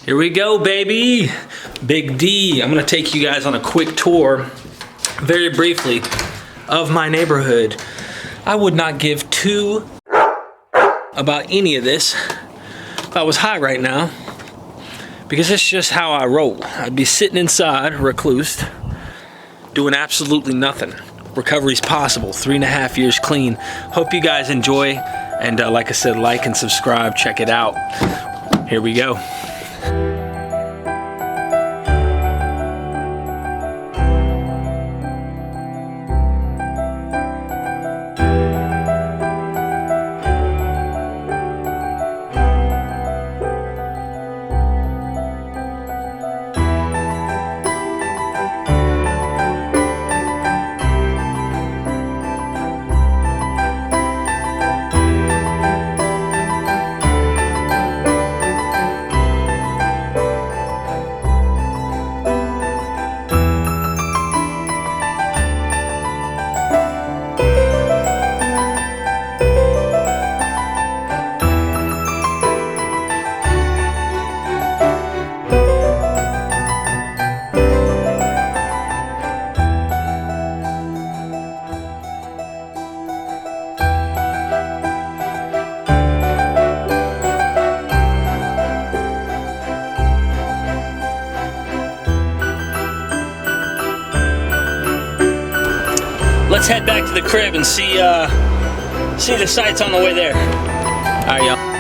Here we go, baby. Big D. I'm gonna take you guys on a quick tour, very briefly, of my neighborhood. I would not give two about any of this if I was high right now, because it's just how I roll. I'd be sitting inside, reclused, doing absolutely nothing. Recovery's possible, 3.5 years clean. Hope you guys enjoy, and like I said, like and subscribe, check it out. Here we go. Let's head back to the crib and see the sights on the way there. All right, y'all.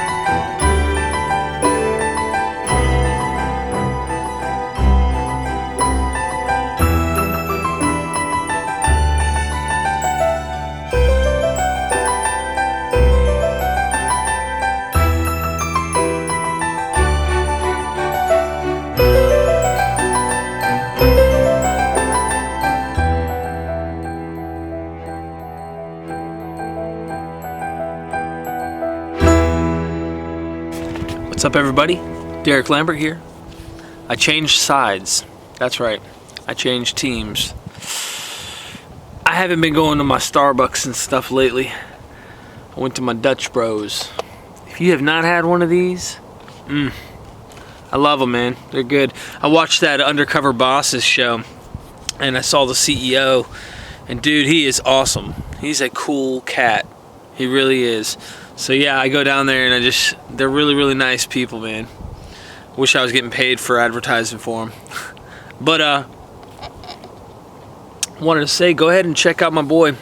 What's up, everybody? Derek Lambert here. I changed sides. That's right. I changed teams. I haven't been going to my Starbucks and stuff lately. I went to my Dutch Bros. If you have not had one of these, I love them, man. They're good. I watched that Undercover Bosses show, and I saw the CEO, and dude, he is awesome. He's a cool cat. He really is. So yeah, I go down there and they're really, really nice people, man. Wish I was getting paid for advertising for them. But wanted to say, go ahead and check out my boy,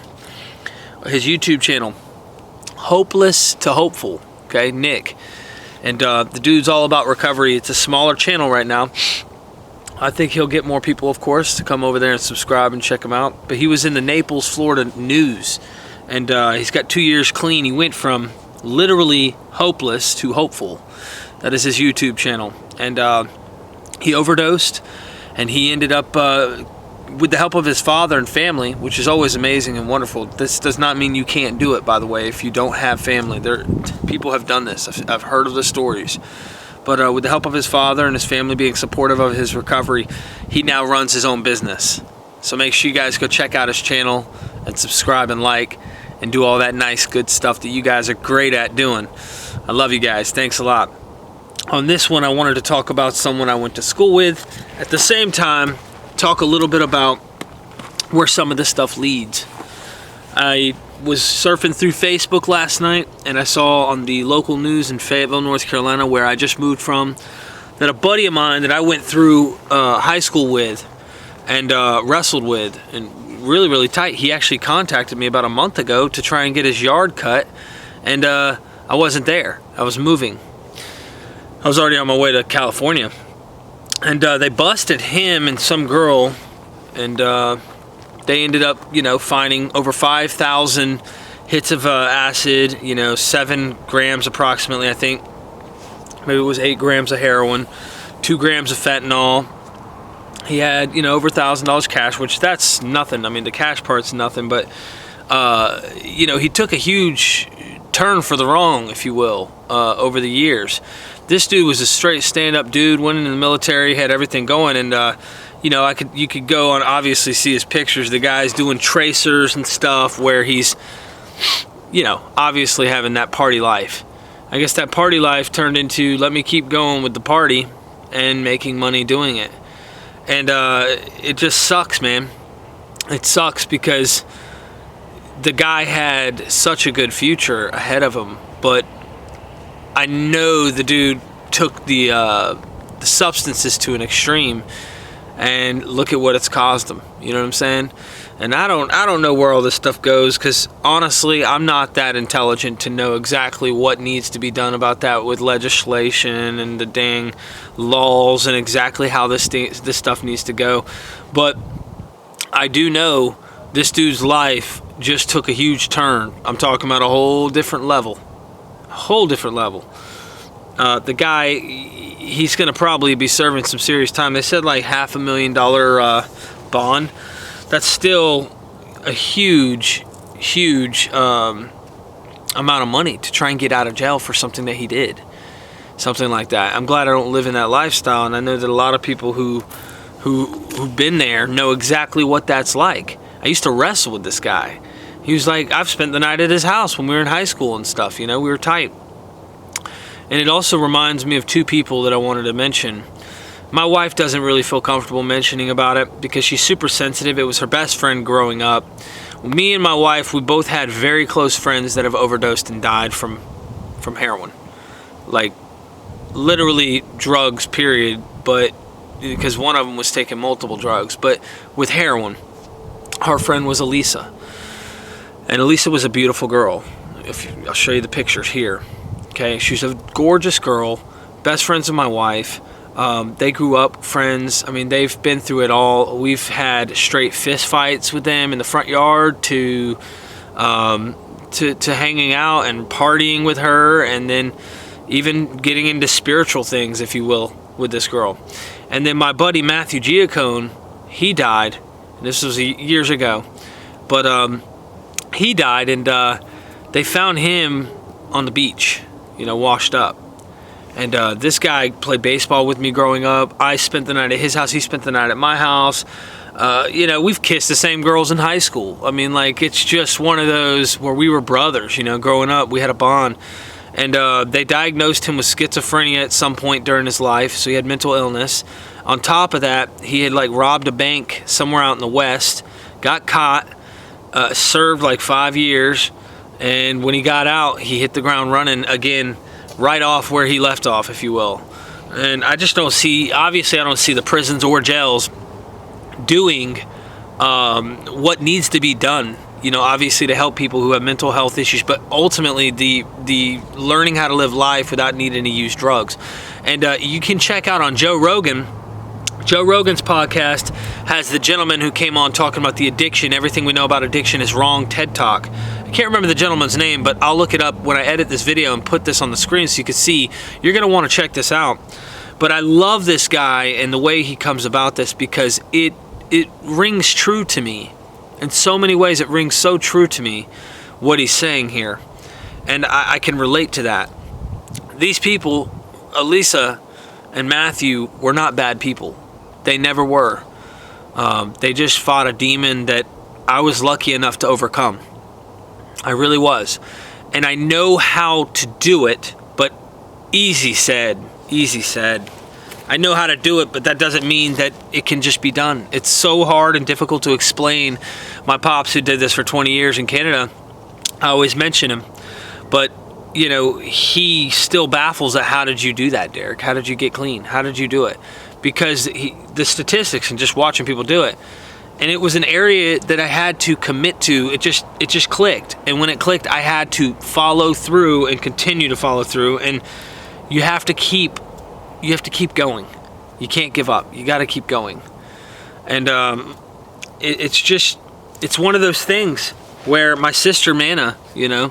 his YouTube channel, Hopeless to Hopeful, okay, Nick. And the dude's all about recovery. It's a smaller channel right now. I think he'll get more people, of course, to come over there and subscribe and check him out. But he was in the Naples, Florida news. And he's got 2 years clean. He went from literally hopeless to hopeful. That is his YouTube channel. And he overdosed, and he ended up, with the help of his father and family, which is always amazing and wonderful. This does not mean you can't do it, by the way, if you don't have family. People have done this. I've heard of the stories. But with the help of his father and his family being supportive of his recovery, he now runs his own business. So make sure you guys go check out his channel and subscribe and like and do all that nice, good stuff that you guys are great at doing. I love you guys. Thanks a lot. On this one, I wanted to talk about someone I went to school with. At the same time, talk a little bit about where some of this stuff leads. I was surfing through Facebook last night, and I saw on the local news in Fayetteville, North Carolina, where I just moved from, that a buddy of mine that I went through high school with and wrestled with, and really, really tight. He actually contacted me about a month ago to try and get his yard cut, and I wasn't there. I was moving. I was already on my way to California, and they busted him and some girl, and they ended up, finding over 5,000 hits of acid, 7 grams approximately, I think. Maybe it was 8 grams of heroin, 2 grams of fentanyl. He had, over $1,000 cash, which that's nothing. I mean, the cash part's nothing, but, he took a huge turn for the wrong, if you will, over the years. This dude was a straight stand-up dude, went into the military, had everything going, and, you could go and obviously see his pictures. The guy's doing tracers and stuff where he's, obviously having that party life. I guess that party life turned into, let me keep going with the party, and making money doing it. And it just sucks, man. It sucks because the guy had such a good future ahead of him, but I know the dude took the substances to an extreme, and look at what it's caused him. You know what I'm saying? And I don't know where all this stuff goes, because honestly, I'm not that intelligent to know exactly what needs to be done about that with legislation and the dang laws and exactly how this stuff needs to go. But I do know this dude's life just took a huge turn. I'm talking about a whole different level. A whole different level. The guy, he's going to probably be serving some serious time. They said like $500,000 bond. That's still a huge amount of money to try and get out of jail for something that he did. Something like that. I'm glad I don't live in that lifestyle, and I know that a lot of people who've been there know exactly what that's like. I used to wrestle with this guy. He was like, I've spent the night at his house when we were in high school and stuff, you know, we were tight. And it also reminds me of two people that I wanted to mention. My wife doesn't really feel comfortable mentioning about it because she's super sensitive. It was her best friend growing up. Me and my wife, we both had very close friends that have overdosed and died from heroin. Like, literally drugs, period. But because one of them was taking multiple drugs. But with heroin, our friend was Elisa. And Elisa was a beautiful girl. I'll show you the pictures here. Okay, she's a gorgeous girl, best friends of my wife. They grew up friends. I mean, they've been through it all. We've had straight fist fights with them in the front yard to hanging out and partying with her, and then even getting into spiritual things, if you will, with this girl. And then my buddy Matthew Giacone, he died. This was years ago, but he died, and they found him on the beach, you know, washed up. And this guy played baseball with me growing up. I spent the night at his house. He spent the night at my house. You know, we've kissed the same girls in high school. I mean, like, it's just one of those where we were brothers, you know, growing up. We had a bond. And they diagnosed him with schizophrenia at some point during his life, so he had mental illness. On top of that, he had, like, robbed a bank somewhere out in the West, got caught, served, like, 5 years, and when he got out, he hit the ground running again, right off where he left off, if you will. And I just don't see, obviously I don't see the prisons or jails doing what needs to be done, you know, obviously to help people who have mental health issues, but ultimately the learning how to live life without needing to use drugs. And you can check out on Joe Rogan's podcast has the gentleman who came on talking about the addiction, everything we know about addiction is wrong, TED Talk. I can't remember the gentleman's name, but I'll look it up when I edit this video and put this on the screen so you can see. You're going to want to check this out. But I love this guy and the way he comes about this, because it rings true to me. In so many ways, it rings so true to me what he's saying here. And I can relate to that. These people, Elisa and Matthew, were not bad people. They never were. They just fought a demon that I was lucky enough to overcome. I really was. And I know how to do it, but easy said, easy said. I know how to do it, but that doesn't mean that it can just be done. It's so hard and difficult to explain. My pops, who did this for 20 years in Canada, I always mention him. But, you know, he still baffles at, how did you do that, Derek? How did you get clean? How did you do it? Because the statistics and just watching people do it. And it was an area that I had to commit to. It just clicked. And when it clicked, I had to follow through and continue to follow through. And you have to keep going. You can't give up. You got to keep going. And it's one of those things where my sister Mana, you know,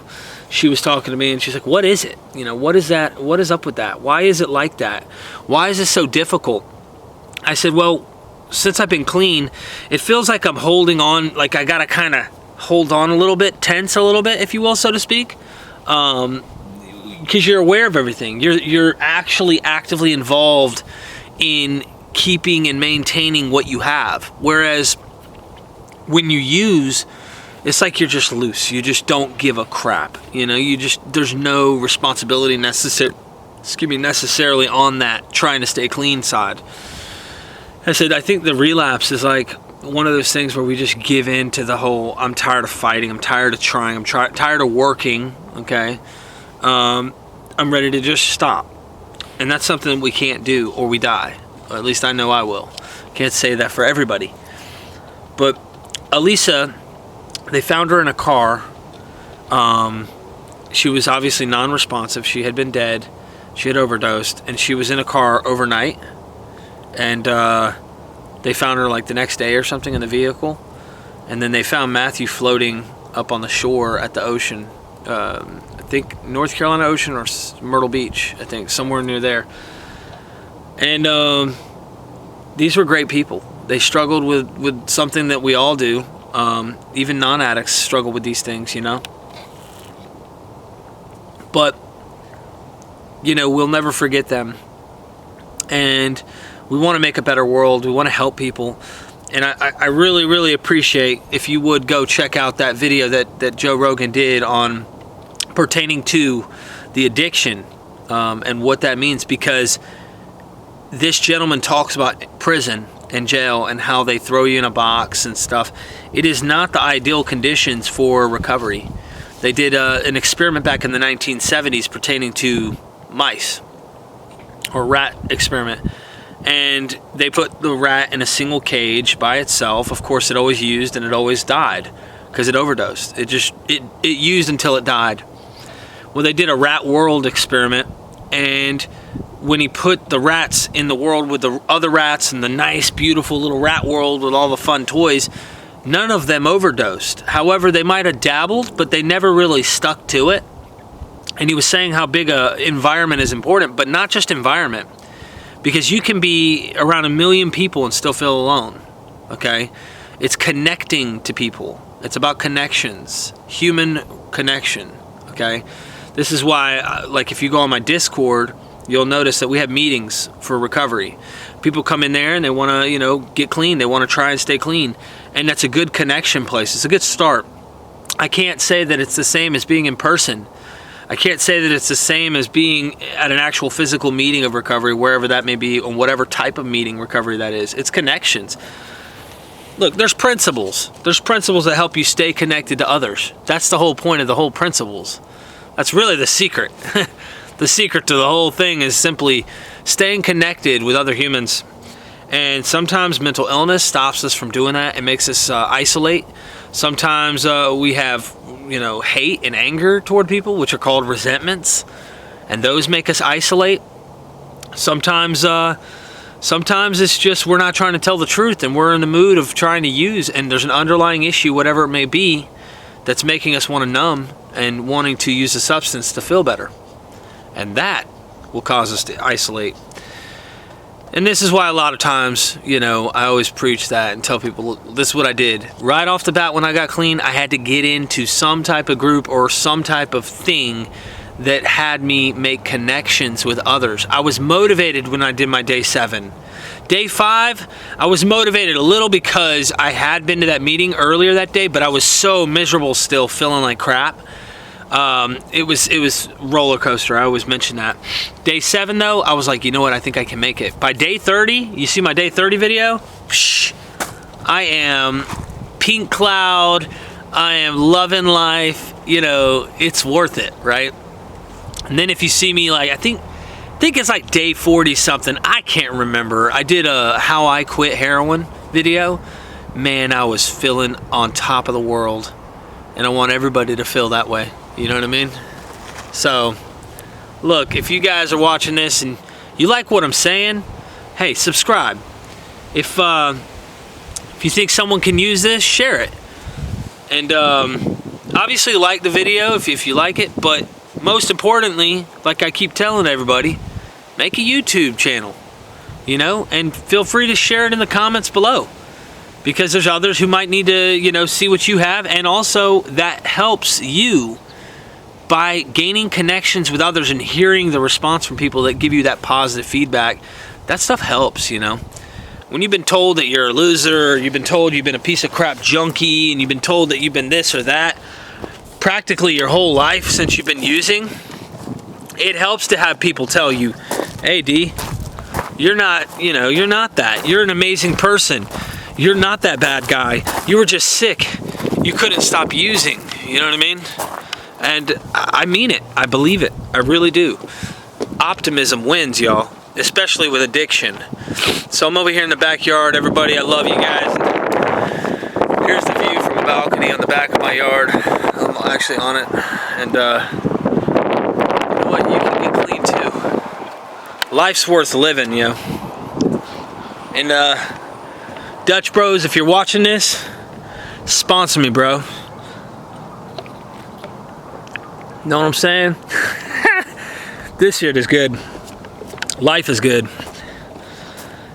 she was talking to me and she's like, what is it? You know, what is that? What is up with that? Why is it like that? Why is it so difficult? I said, well, since I've been clean, it feels like I'm holding on, like I gotta kind of hold on a little bit, tense a little bit, if you will, so to speak, because you're aware of everything. You're actually actively involved in keeping and maintaining what you have. Whereas when you use, it's like you're just loose. You just don't give a crap. You know, there's no responsibility necessary necessarily on that trying to stay clean side. I said, I think the relapse is like one of those things where we just give in to the whole, I'm tired of fighting, I'm tired of trying, I'm tired of working, okay? I'm ready to just stop. And that's something that we can't do, or we die. Or at least I know I will. Can't say that for everybody. But Elisa, they found her in a car. She was obviously non-responsive. She had been dead. She had overdosed. And she was in a car overnight. And they found her like the next day or something in the vehicle. And then they found Matthew floating up on the shore at the ocean. I think North Carolina Ocean or Myrtle Beach, I think, somewhere near there. And these were great people. They struggled with something that we all do. Even non-addicts struggle with these things, you know. But, you know, we'll never forget them. And we want to make a better world. We want to help people. And I really, really appreciate if you would go check out that video that Joe Rogan did on pertaining to the addiction and what that means, because this gentleman talks about prison and jail and how they throw you in a box and stuff. It is not the ideal conditions for recovery. They did an experiment back in the 1970s pertaining to mice, or rat experiment. And they put the rat in a single cage by itself. Of course, it always used and it always died because it overdosed. It used until it died. Well, they did a rat world experiment, and when he put the rats in the world with the other rats and the nice, beautiful little rat world with all the fun toys, none of them overdosed. However, they might have dabbled, but they never really stuck to it. And he was saying how big a environment is important, but not just environment. Because you can be around 1 million people and still feel alone, okay? It's connecting to people. It's about connections, human connection, okay? This is why, like, if you go on my Discord, you'll notice that we have meetings for recovery. People come in there and they want to, you know, get clean. They want to try and stay clean. And that's a good connection place. It's a good start. I can't say that it's the same as being in person. I can't say that it's the same as being at an actual physical meeting of recovery, wherever that may be, on whatever type of meeting recovery that is. It's connections. Look, there's principles. There's principles that help you stay connected to others. That's the whole point of the whole principles. That's really the secret. The secret to the whole thing is simply staying connected with other humans. And sometimes mental illness stops us from doing that. It makes us isolate. Sometimes we have, you know, hate and anger toward people, which are called resentments, and those make us isolate. Sometimes it's just we're not trying to tell the truth, and we're in the mood of trying to use, and there's an underlying issue, whatever it may be, that's making us want to numb and wanting to use a substance to feel better. And that will cause us to isolate. And this is why a lot of times, you know, I always preach that and tell people, this is what I did. Right off the bat when I got clean, I had to get into some type of group or some type of thing that had me make connections with others. I was motivated when I did my day 7. Day 5, I was motivated a little because I had been to that meeting earlier that day, but I was so miserable still, feeling like crap. It was roller coaster. I always mention that. Day 7 though, I was like, you know what? I think I can make it. By day 30, you see my day 30 video? Psh, I am pink cloud. I am loving life. You know, it's worth it, right? And then if you see me, like, I think it's like day 40 something. I can't remember. I did a how I quit heroin video. Man, I was feeling on top of the world. And I want everybody to feel that way. You know what I mean? So, look, if you guys are watching this and you like what I'm saying, hey, subscribe. If you think someone can use this, share it. And obviously like the video if you like it, but most importantly, like I keep telling everybody, make a YouTube channel, you know, and feel free to share it in the comments below. Because there's others who might need to, you know, see what you have. And also that helps you by gaining connections with others and hearing the response from people that give you that positive feedback. That stuff helps, you know. When you've been told that you're a loser, or you've been told you've been a piece of crap junkie, and you've been told that you've been this or that practically your whole life since you've been using, it helps to have people tell you, hey D, you're not, you're not that. You're an amazing person. You're not that bad guy. You were just sick. You couldn't stop using. You know what I mean? And I mean it. I believe it. I really do. Optimism wins, y'all, especially with addiction. So I'm over here in the backyard. Everybody, I love you guys. Here's the view from a balcony on the back of my yard. I'm actually on it. And you know what? You can be clean too. Life's worth living, yo. And Dutch Bros, if you're watching this, sponsor me, bro. Know what I'm saying? This shit is good. Life is good.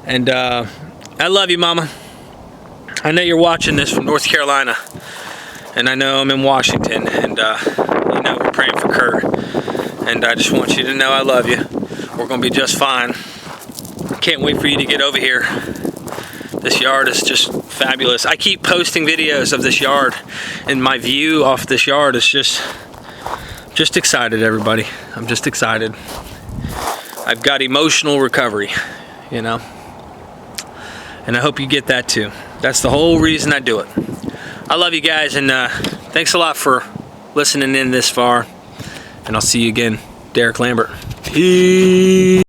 And I love you, mama. I know you're watching this from North Carolina. And I know I'm in Washington. And we're praying for Kurt. And I just want you to know I love you. We're gonna be just fine. Can't wait for you to get over here. This yard is just fabulous. I keep posting videos of this yard, and my view off this yard is just excited, everybody. I'm just excited. I've got emotional recovery, and I hope you get that too. That's the whole reason I do it. I love you guys, and thanks a lot for listening in this far, and I'll see you again. Derek Lambert. Peace.